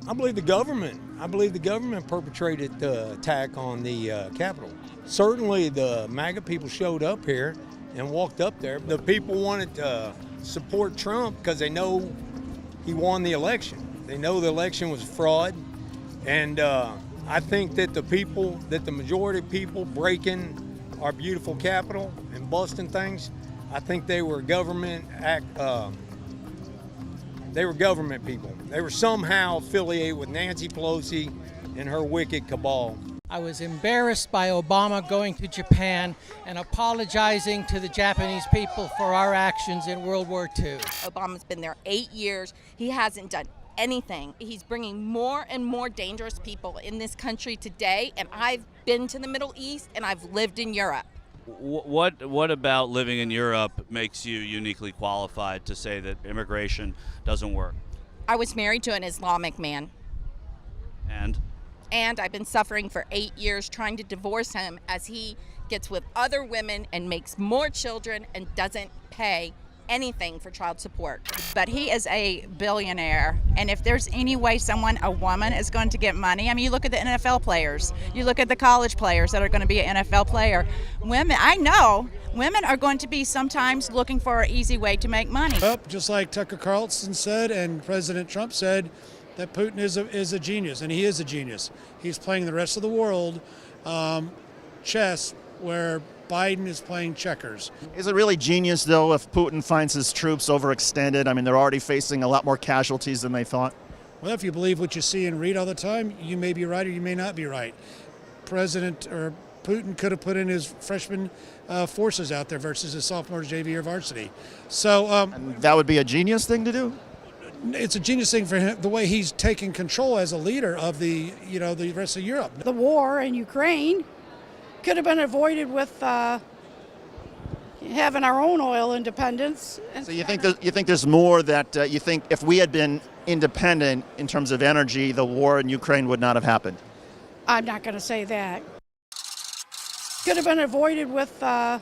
I believe the government. I believe the government perpetrated the attack on the Capitol. Certainly the MAGA people showed up here and walked up there. The people wanted to support Trump because they know he won the election. They know the election was fraud. And I think that the majority of people breaking our beautiful Capitol and busting things, I think they were government people. They were somehow affiliated with Nancy Pelosi and her wicked cabal. I was embarrassed by Obama going to Japan and apologizing to the Japanese people for our actions in World War II. Obama's been there 8 years. He hasn't done anything. He's bringing more and more dangerous people in this country today, and I've been to the Middle East and I've lived in Europe. What about living in Europe makes you uniquely qualified to say that immigration doesn't work? I was married to an Islamic man. And I've been suffering for 8 years trying to divorce him as he gets with other women and makes more children and doesn't pay anything for child support. But he is a billionaire, and if there's any way a woman is going to get money, I mean, you look at the NFL players, you look at the college players that are going to be an NFL player. Women, I know, women are going to be sometimes looking for an easy way to make money. Just like Tucker Carlson said and President Trump said, that Putin is a genius, and he is a genius. He's playing the rest of the world chess where Biden is playing checkers. Is it really genius, though, if Putin finds his troops overextended? I mean, they're already facing a lot more casualties than they thought. Well, if you believe what you see and read all the time, you may be right or you may not be right. Putin could have put in his freshman forces out there versus his sophomore JV or varsity. So and that would be a genius thing to do? It's a genius thing for him, the way he's taking control as a leader of the rest of Europe. The war in Ukraine could have been avoided with having our own oil independence. So you think there's more that you think if we had been independent in terms of energy, the war in Ukraine would not have happened? I'm not going to say that. Could have been avoided with having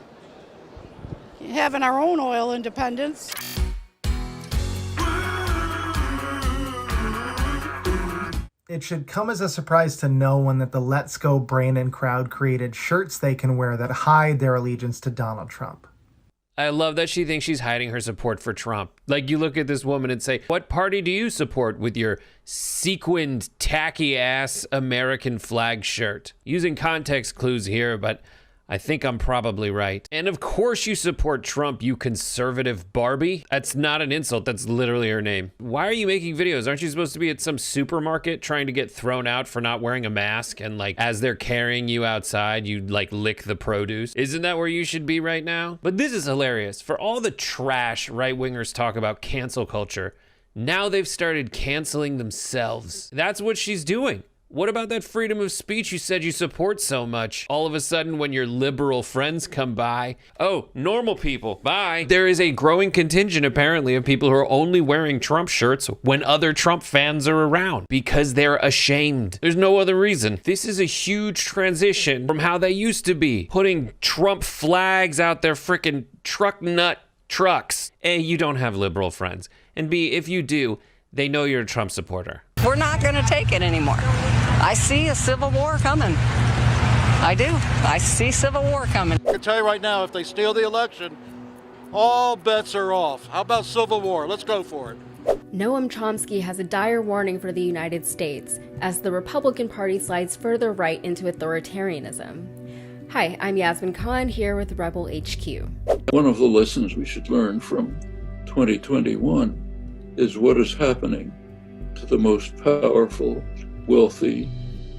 our own oil independence. It should come as a surprise to no one that the Let's Go Brandon crowd created shirts they can wear that hide their allegiance to Donald Trump. I love that she thinks she's hiding her support for Trump. Like, you look at this woman and say, what party do you support with your sequined, tacky-ass American flag shirt? Using context clues here, but I think I'm probably right. And of course you support Trump, you conservative Barbie. That's not an insult, that's literally her name. Why are you making videos? Aren't you supposed to be at some supermarket trying to get thrown out for not wearing a mask? And like, as they're carrying you outside, you like lick the produce. Isn't that where you should be right now? But this is hilarious. For all the trash right-wingers talk about cancel culture, now they've started canceling themselves. That's what she's doing. What about that freedom of speech you said you support so much? All of a sudden, when your liberal friends come by, oh, normal people, bye. There is a growing contingent, apparently, of people who are only wearing Trump shirts when other Trump fans are around because they're ashamed. There's no other reason. This is a huge transition from how they used to be, putting Trump flags out their frickin' truck nut trucks. A, you don't have liberal friends. And B, if you do, they know you're a Trump supporter. We're not going to take it anymore. I see a civil war coming. I do. I see civil war coming. I can tell you right now, if they steal the election, all bets are off. How about civil war? Let's go for it. Noam Chomsky has a dire warning for the United States as the Republican Party slides further right into authoritarianism. Hi, I'm Yasmin Khan here with Rebel HQ. One of the lessons we should learn from 2021 is what is happening to the most powerful, wealthy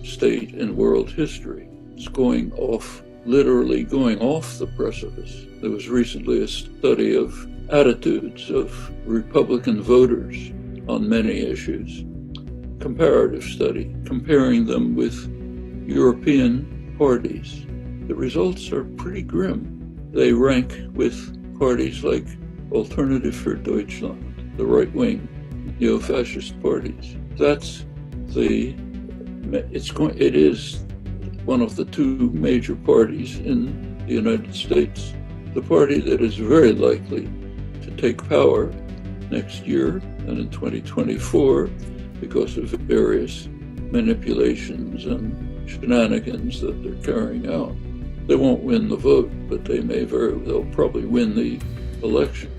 state in world history. It's going off, literally going off the precipice. There was recently a study of attitudes of Republican voters on many issues, comparative study, comparing them with European parties. The results are pretty grim. They rank with parties like Alternative für Deutschland, the right-wing neo-fascist parties. It is one of the two major parties in the United States. The party that is very likely to take power next year and in 2024 because of various manipulations and shenanigans that they're carrying out. They won't win the vote, but they'll probably win the election.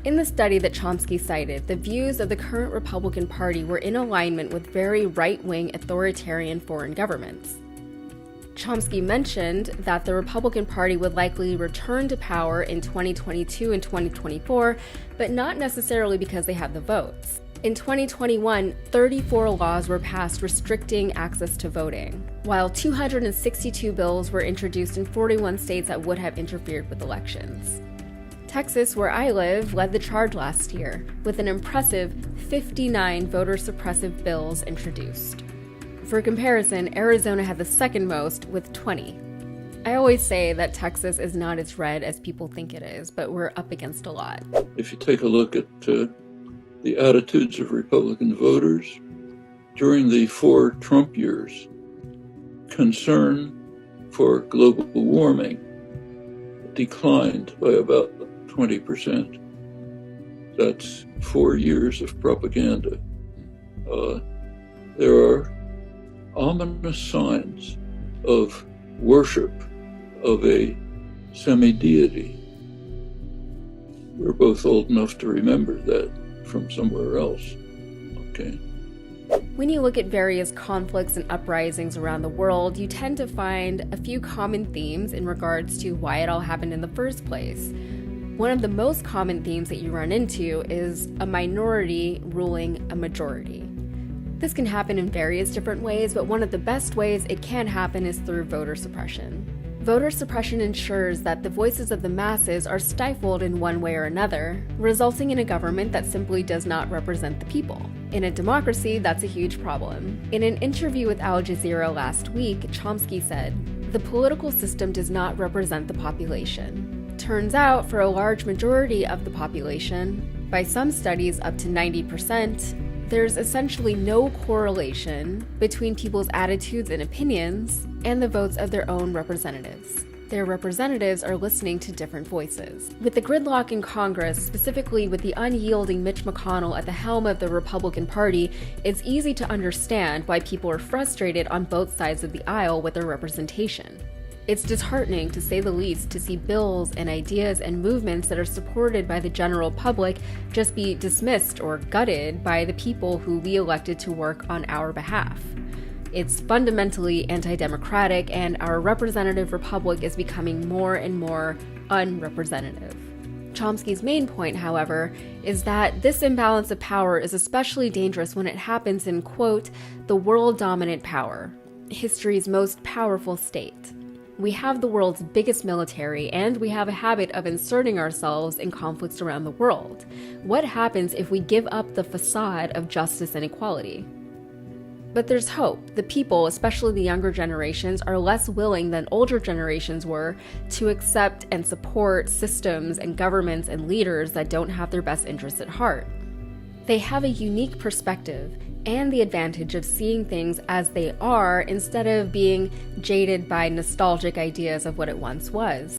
In the study that Chomsky cited, the views of the current Republican Party were in alignment with very right-wing authoritarian foreign governments. Chomsky mentioned that the Republican Party would likely return to power in 2022 and 2024, but not necessarily because they had the votes. In 2021, 34 laws were passed restricting access to voting, while 262 bills were introduced in 41 states that would have interfered with elections. Texas, where I live, led the charge last year, with an impressive 59 voter-suppressive bills introduced. For comparison, Arizona had the second most, with 20. I always say that Texas is not as red as people think it is, but we're up against a lot. If you take a look at the attitudes of Republican voters during the 4 Trump years, concern for global warming declined by about 20%. That's 4 years of propaganda. There are ominous signs of worship of a semi-deity. We're both old enough to remember that from somewhere else. Okay. When you look at various conflicts and uprisings around the world, you tend to find a few common themes in regards to why it all happened in the first place. One of the most common themes that you run into is a minority ruling a majority. This can happen in various different ways, but one of the best ways it can happen is through voter suppression. Voter suppression ensures that the voices of the masses are stifled in one way or another, resulting in a government that simply does not represent the people. In a democracy, that's a huge problem. In an interview with Al Jazeera last week, Chomsky said, "The political system does not represent the population." Turns out, for a large majority of the population, by some studies up to 90%, there's essentially no correlation between people's attitudes and opinions and the votes of their own representatives. Their representatives are listening to different voices. With the gridlock in Congress, specifically with the unyielding Mitch McConnell at the helm of the Republican Party, it's easy to understand why people are frustrated on both sides of the aisle with their representation. It's disheartening, to say the least, to see bills and ideas and movements that are supported by the general public just be dismissed or gutted by the people who we elected to work on our behalf. It's fundamentally anti-democratic, and our representative republic is becoming more and more unrepresentative. Chomsky's main point, however, is that this imbalance of power is especially dangerous when it happens in, quote, the world-dominant power, history's most powerful state. We have the world's biggest military, and we have a habit of inserting ourselves in conflicts around the world. What happens if we give up the facade of justice and equality? But there's hope. The people, especially the younger generations, are less willing than older generations were to accept and support systems and governments and leaders that don't have their best interests at heart. They have a unique perspective and the advantage of seeing things as they are instead of being jaded by nostalgic ideas of what it once was.